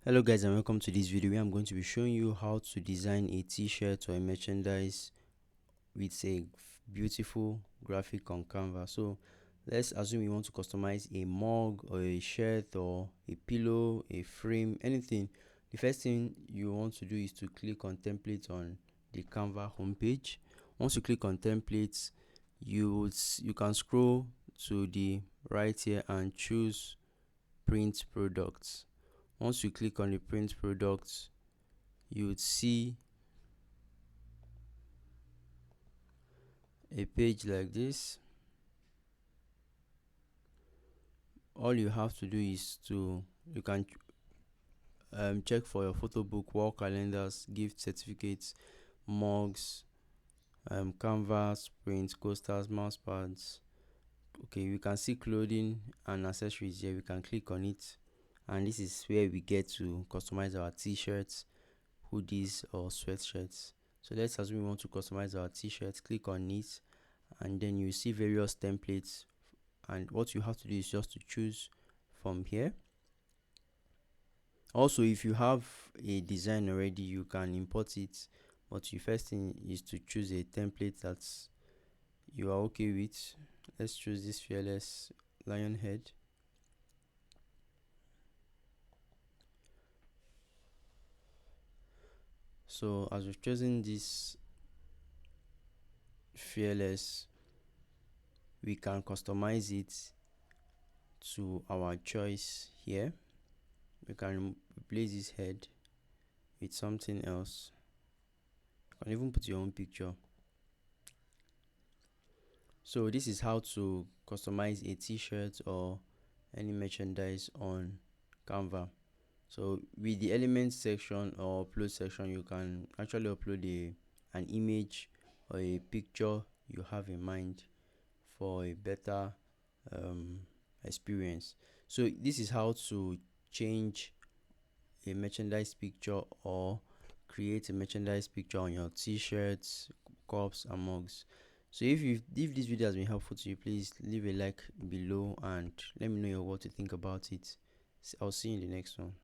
Hello guys, and welcome to this video where I'm going to be showing you how to design a t-shirt or a merchandise with a beautiful graphic on Canva. So let's assume you want to customize a mug or a shirt or a pillow, a frame, anything. The first thing you want to do is to click on template on the Canva homepage. Once you click on templates, you can scroll to the right here and choose print products. Once you click on the print products, you would see a page like this. All you have to do is you can check for your photo book, wall calendars, gift certificates, mugs, canvas, prints, coasters, mouse pads. Okay, you can see clothing and accessories here. We can click on it, and this is where we get to customize our t-shirts, hoodies, or sweatshirts. So let's assume we want to customize our t-shirts. Click on it, and then you see various templates, and what you have to do is just to choose from here. Also, if you have a design already, you can import it, but the first thing is to choose a template that you are okay with. Let's choose this fearless lion head. So as we've chosen this fearless, we can customize it to our choice here. We can replace this head with something else. You can even put your own picture. So this is how to customize a t-shirt or any merchandise on Canva. So with the elements section or upload section, you can actually upload an image or a picture you have in mind for a better experience. So this is how to change a merchandise picture or create a merchandise picture on your t-shirts, cups, and mugs. So if this video has been helpful to you, please leave a like below and let me know what you think about it. I'll see you in the next one.